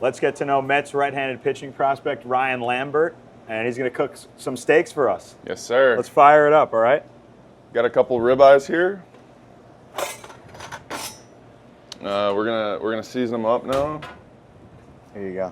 Let's get to know Mets right-handed pitching prospect Ryan Lambert, and he's going to cook some steaks for us. Yes, sir. Let's fire it up, all right? Got a couple ribeyes here. We're gonna season them up now. Here you go.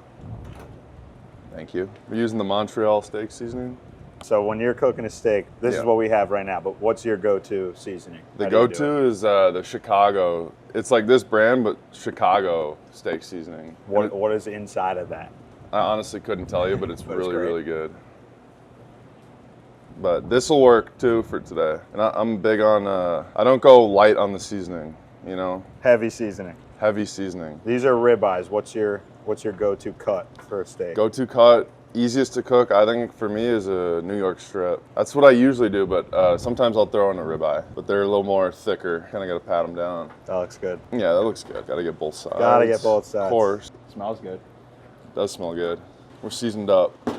Thank you. We're using the Montreal steak seasoning. So when you're cooking a steak, this is what we have right now, but what's your go-to seasoning? The go-to is the Chicago. It's like this brand, but Chicago steak seasoning. What is inside of that? I honestly couldn't tell you, but it's really good. But this will work too for today. And I'm big on, I don't go light on the seasoning, you know? Heavy seasoning. Heavy seasoning. These are ribeyes. What's your go-to cut for a steak? Go-to cut, easiest to cook, I think for me is a New York strip. That's what I usually do, but sometimes I'll throw in a ribeye. But they're a little more thicker. Kind of got to pat them down. That looks good. Yeah, that looks good. Got to get both sides. Got to get both sides. Of course. Smells good. It does smell good. We're seasoned up. All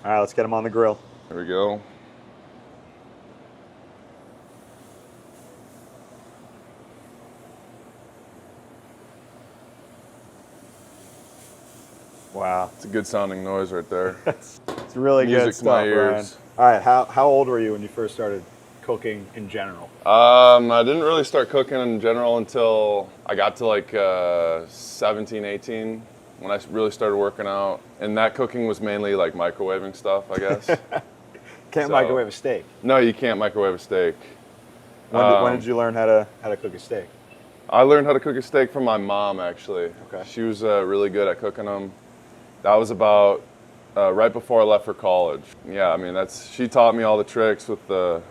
right, let's get them on the grill. There we go. Wow. It's a good sounding noise right there. It's really Music good to stuff, my Ryan. ears. All right, how old were you when you first started cooking in general? I didn't really start cooking in general until I got to like 17, 18, when I really started working out. And that cooking was mainly like microwaving stuff, I guess. Can't microwave a steak. No, you can't microwave a steak. When did you learn how to cook a steak? I learned how to cook a steak from my mom, actually. Okay. She was really good at cooking them. That was about right before I left for college. Yeah, I mean, she taught me all the tricks with the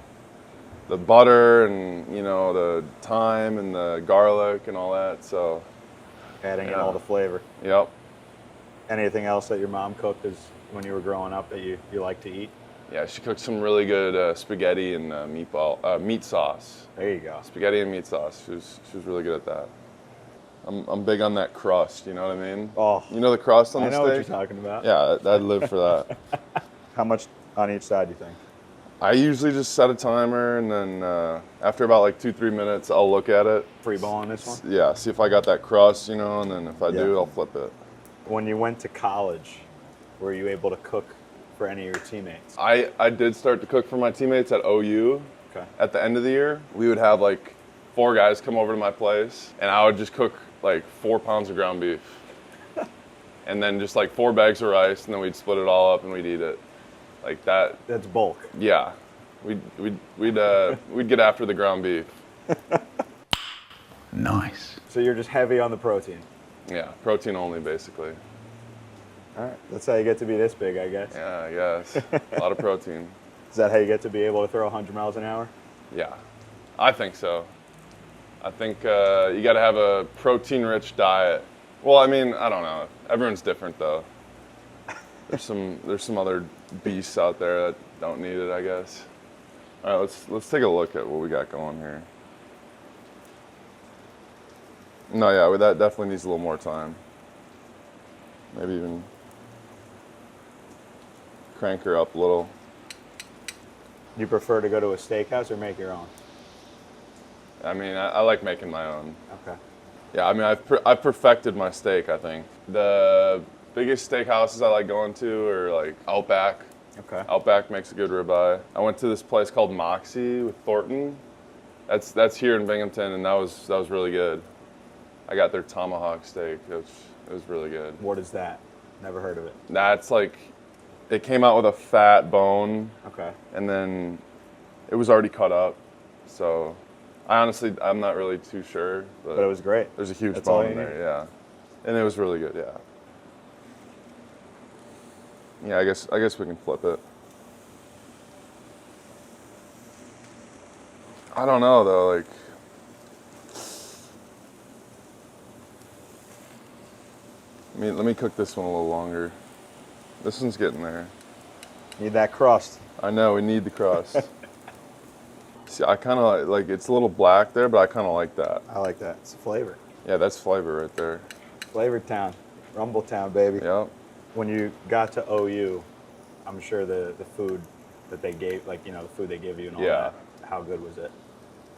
butter and, you know, the thyme and the garlic and all that, so. Adding in all the flavor. Yep. Anything else that your mom cooked when you were growing up that you like to eat? Yeah, she cooked some really good spaghetti and meat sauce. There you go. Spaghetti and meat sauce. She was really good at that. I'm big on that crust, you know what I mean? Oh. You know the crust on the steak? I know what you're talking about. Yeah, I'd live for that. How much on each side do you think? I usually just set a timer, and then after about like 2-3 minutes, I'll look at it. Free ball on this one? Yeah, see if I got that crust, you know, and then if I do, I'll flip it. When you went to college, were you able to cook for any of your teammates? I did start to cook for my teammates at OU. Okay. At the end of the year, we would have like 4 guys come over to my place, and I would just cook like 4 pounds of ground beef. And then just like 4 bags of rice, and then we'd split it all up and we'd eat it. Like that. That's bulk. Yeah. We'd get after the ground beef. Nice. So you're just heavy on the protein. Yeah, protein only basically. All right, that's how you get to be this big, I guess. Yeah, I guess. A lot of protein. Is that how you get to be able to throw 100 miles an hour? Yeah, I think so. I think you got to have a protein-rich diet. Well, I mean, I don't know. Everyone's different, though. There's some other beasts out there that don't need it, I guess. All right, let's take a look at what we got going here. No, yeah, that definitely needs a little more time. Maybe even crank her up a little. You prefer to go to a steakhouse or make your own? I mean, I like making my own. Okay. Yeah, I mean, I've perfected my steak, I think. The biggest steakhouses I like going to are like Outback. Okay. Outback makes a good ribeye. I went to this place called Moxie with Thornton. That's here in Binghamton, and that was really good. I got their tomahawk steak. It was really good. What is that? Never heard of it. That's like, it came out with a fat bone. Okay. And then it was already cut up. So I'm not really too sure. But it was great. There's a huge That's all bone you in there, need. yeah. And it was really good, yeah. Yeah, I guess we can flip it. I don't know though, like, let me cook this one a little longer. This one's getting there. Need that crust. I know, we need the crust. See, I kind of like it's a little black there, but I kind of like that. I like that. It's a flavor. Yeah, that's flavor right there. Flavor Town. Rumble Town, baby. Yep. When you got to OU, I'm sure the food that they gave, like, you know, the food they give you and all that, how good was it?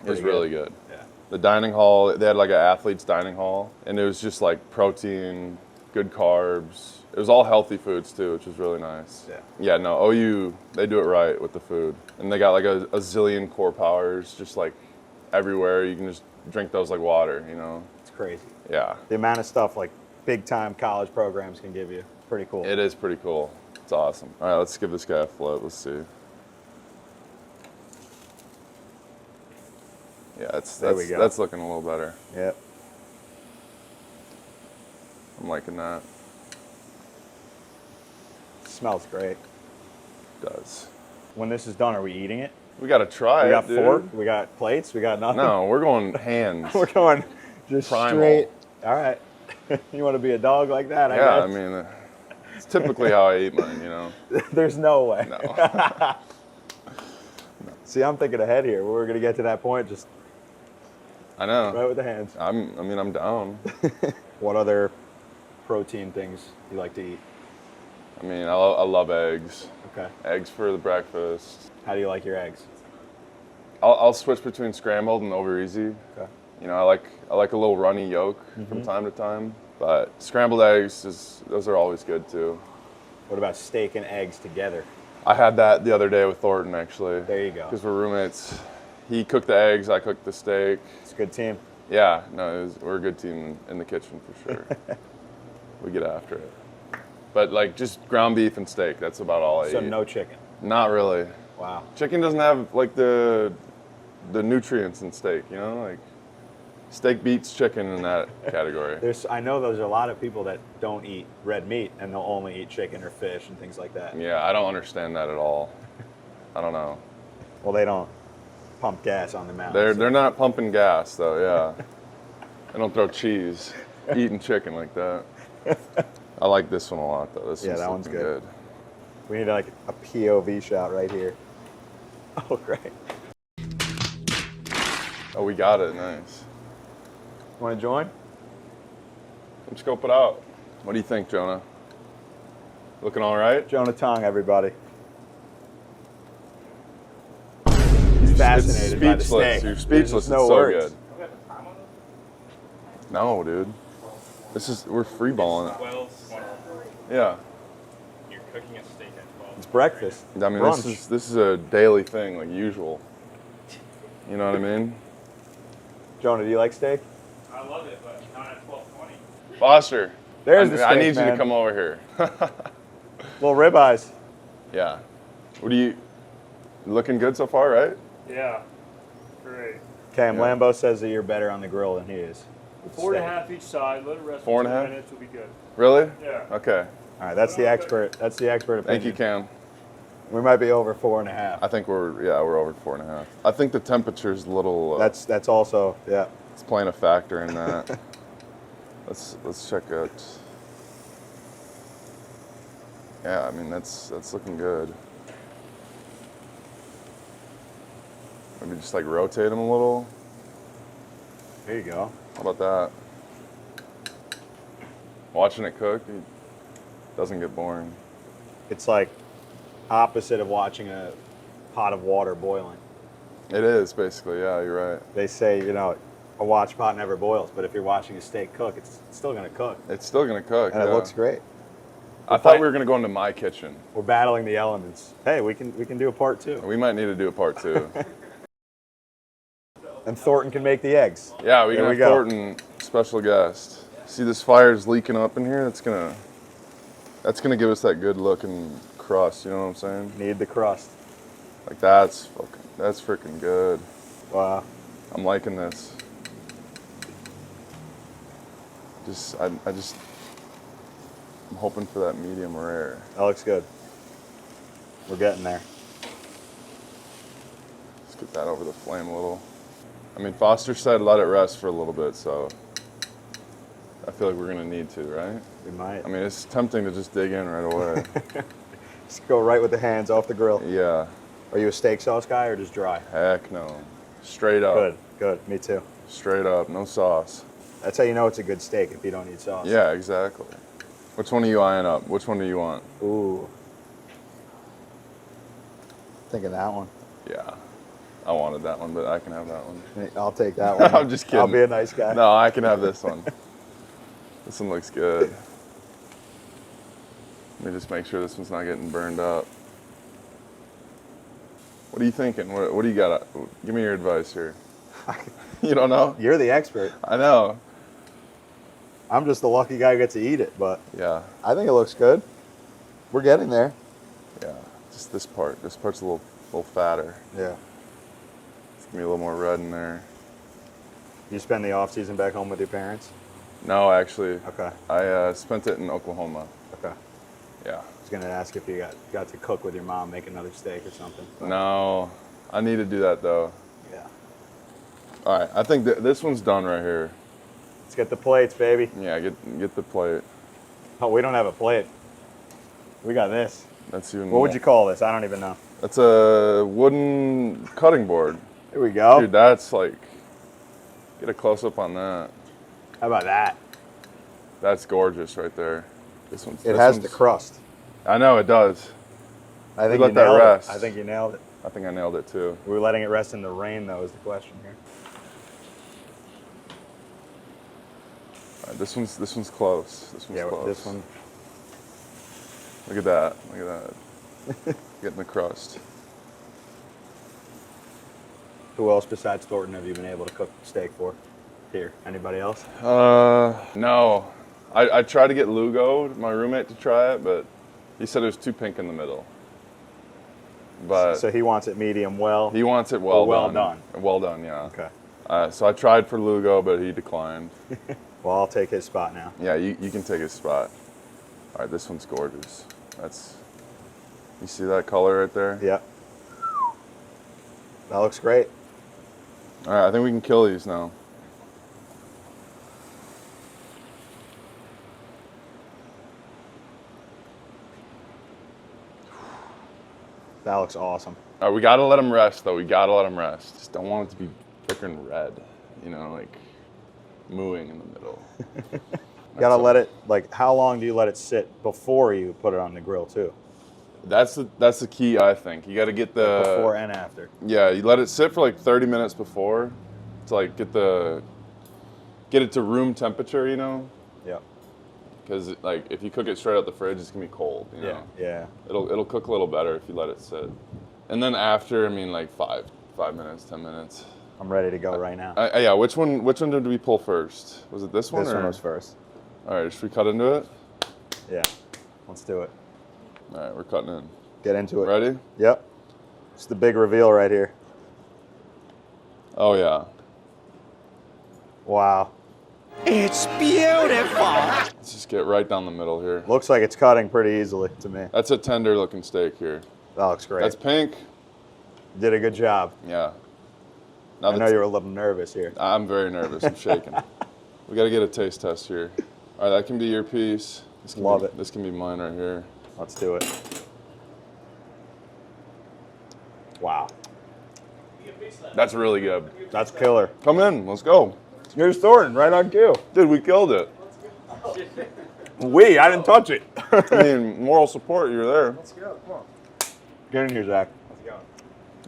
It was really good. Yeah. The dining hall, they had like an athlete's dining hall, and it was just like protein, good carbs. It was all healthy foods too, which was really nice. Yeah. Yeah, no, OU, they do it right with the food. And they got like a zillion core powers just like everywhere. You can just drink those like water, you know? It's crazy. Yeah. The amount of stuff like big time college programs can give you. Pretty cool. It is pretty cool. It's awesome. All right, let's give this guy a flip. Let's see. Yeah, that's looking a little better. Yep. I'm liking that. Smells great. It does. When this is done, are we eating it? We got to try We it, got dude. fork, we got plates, we got nothing. No, we're going hands. We're going just Primal. straight. All right. You want to be a dog like that? I Yeah, I guess? mean, it's typically how I eat mine, you know? There's no way. No. See, I'm thinking ahead here. We're going to get to that point just I know. right with the hands. I'm down. What other protein things you like to eat? I mean, I love eggs. Okay. Eggs for the breakfast. How do you like your eggs? I'll switch between scrambled and over easy. Okay. You know, I like a little runny yolk from time to time, but scrambled eggs those are always good too. What about steak and eggs together? I had that the other day with Thornton actually. There you go. Because we're roommates. He cooked the eggs, I cooked the steak. It's a good team. Yeah, no, we're a good team in the kitchen for sure. We get after it. But like just ground beef and steak, that's about all I So eat. no chicken. Not really. Wow. Chicken doesn't have like the nutrients in steak, you know? Like steak beats chicken in that category. I know there's a lot of people that don't eat red meat and they'll only eat chicken or fish and things like that. Yeah, I don't understand that at all. I don't know. Well, they don't pump gas on the mountain. They're not pumping gas though, yeah. They don't throw cheese eating chicken like that. I like this one a lot though. This that one's one's good. We need like a POV shot right here. Oh, great. Oh, we got it. Nice. Want to join? Come scope it out. What do you think, Jonah? Looking all right? Jonah Tong, everybody. He's fascinated by the Speechless. steak. You're There's speechless. just It's no so words. good. No, dude. We're free balling it. 12 tomorrow. Yeah. You're cooking a steak at 12. It's breakfast. I mean, Brunch. this is a daily thing, like usual. You know what I mean? Jonah, do you like steak? I love it, but not at 12:20. Foster. There's the steak, I need you to man. come over here. Little ribeyes. Yeah. What are you looking good so far, right? Yeah. Great. Cam Yeah. Lambo says that you're better on the grill than he is. with 4.5 each side. Let it rest Four for and a 2 half? minutes. Will be good. Really? Yeah. Okay. All right, that's the expert. That's the expert opinion. Thank you, Cam. We might be over 4.5. I think we're over 4.5. I think the temperature's a little. That's also, yeah. It's playing a factor in that. let's check out. Yeah, I mean that's looking good. Maybe just like rotate them a little. There you go. How about that? Watching it cook, it doesn't get boring. It's like opposite of watching a pot of water boiling. It is basically, yeah, you're right. They say, a watch pot never boils, but if you're watching a steak cook, it's still going to cook. It's still gonna cook. And yeah. it looks great. I thought we were gonna go into my kitchen. We're battling the elements. Hey, we can do a part 2. We might need to do a part 2. And Thornton can make the eggs. Yeah, we There can we have go. Thornton, special guest. See this fire's leaking up in here? That's gonna give us that good looking crust, you know what I'm saying? Need the crust. Like that's freaking good. Wow. I'm liking this. I'm hoping for that medium rare. That looks good. We're getting there. Let's get that over the flame a little. I mean, Foster said let it rest for a little bit, so I feel like we're gonna need to, right? We might. I mean, it's tempting to just dig in right away. Just go right with the hands off the grill. Yeah, Are you a steak sauce guy or just dry? heck no. Straight up. Good. Me too. Straight up, no sauce. That's how you know it's a good steak if you don't need sauce. Yeah, exactly. Which one are you eyeing up? Which one do you want? Ooh. Think of that one. Yeah. I wanted that one, but I can have that one. I'll take that one. I'm just kidding. I'll be a nice guy. No, I can have this one. This one looks good. Let me just make sure this one's not getting burned up. What are you thinking? What do you got? Give me your advice here. You don't know? You're the expert. I know. I'm just the lucky guy who gets to eat it, but Yeah, I think it looks good. We're getting there. yeah. Just this part. This part's a little fatter. Yeah. Give me a little more red in there. You spend the off season back home with your parents? No, actually, Okay. I spent it in Oklahoma. Okay. Yeah. I was gonna ask if you got to cook with your mom, make another steak or something. but- No, I need to do that though. Yeah. All right, I think this one's done right here. Let's get the plates, baby. Yeah, get the plate. Oh, we don't have a plate. We got this. That's even. What would you call this? I don't even know. That's a wooden cutting board. Here we go. Dude, that's like. Get a close up on that. How about that? That's gorgeous right there. This one's. It this has one's- the crust. I know it does. I think let you that nailed rest. it. I think you nailed it. I think I nailed it too. We're letting it rest in the rain, though, is the question here. All right, this one's close. This one's Yeah, close. this one. Look at that. Look at that. Getting the crust. Who else besides Thornton have you been able to cook steak for? Here, anybody else? No. I tried to get Lugo, my roommate, to try it, but he said it was too pink in the middle. But So he wants it medium well. he wants it well, well done. Well done, yeah. Okay. So I tried for Lugo, but he declined. Well, I'll take his spot now. Yeah, you can take his spot. All right, this one's gorgeous. You see that color right there? Yep. That looks great. All right, I think we can kill these now. That looks awesome. All right, we gotta let them rest though. We gotta let them rest. Just don't want it to be freaking red, you know, like mooing in the middle. You gotta let it, like, how long do you let it sit before you put it on the grill, too? That's the key, I think. You got to get the Before and after. Yeah, you let it sit for like 30 minutes before to like get it to room temperature, you know, Yep. because like if you cook it straight out the fridge, it's gonna be cold. You know? Yeah. It'll cook a little better if you let it sit. And then after, I mean, like 5 minutes, 10 minutes. I'm ready to go right now. Yeah. Which one did we pull first? Was it this one? This or? one was first. All right, should we cut into it? Yeah. Let's do it. All right, we're cutting in. Get into it. Ready? Yep. It's the big reveal right here. Oh yeah. Wow. It's beautiful. Let's just get right down the middle here. Looks like it's cutting pretty easily to me. That's a tender looking steak here. That looks great. That's pink. You did a good job. Yeah. Now I know you're a little nervous here. I'm very nervous. I'm shaking. We got to get a taste test here. All right, that can be your piece. Love it. This can be mine right here. Let's do it. Wow. That's really good. That's killer. Come in. Let's go. Here's Thornton, right on cue. Dude, we killed it. I didn't touch it. I mean, moral support, you're there. Let's go. Come on. Get in here, Zach. Let's go.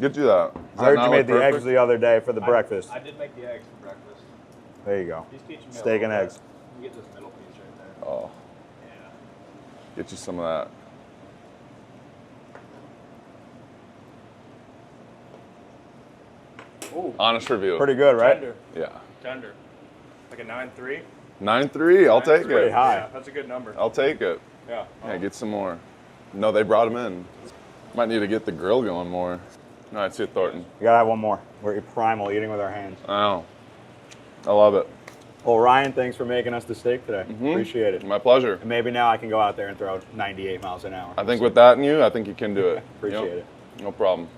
Get you that. Does I that heard not you look made the eggs perfect? the other day for the breakfast. I did make the eggs for breakfast. There you go. He's teaching me a Steak and little eggs. bit. You get this middle piece right there. Oh, Yeah. get you some of that. Ooh. Honest review. Pretty good, right? Tender. Yeah. Tender. Like a 9.3. 9.3. I'll take pretty it. high. Yeah, that's a good number. I'll take it. Yeah. Yeah, get some more. No, they brought them in. Might need to get the grill going more. All right, see you, Thornton. We gotta have one more. We're primal, eating with our hands. Oh, I love it. Well, Ryan, thanks for making us the steak today. Appreciate it. My pleasure. And maybe now I can go out there and throw 98 miles an hour. I think with that in you, I think you can do it. Appreciate Yep. it. No problem.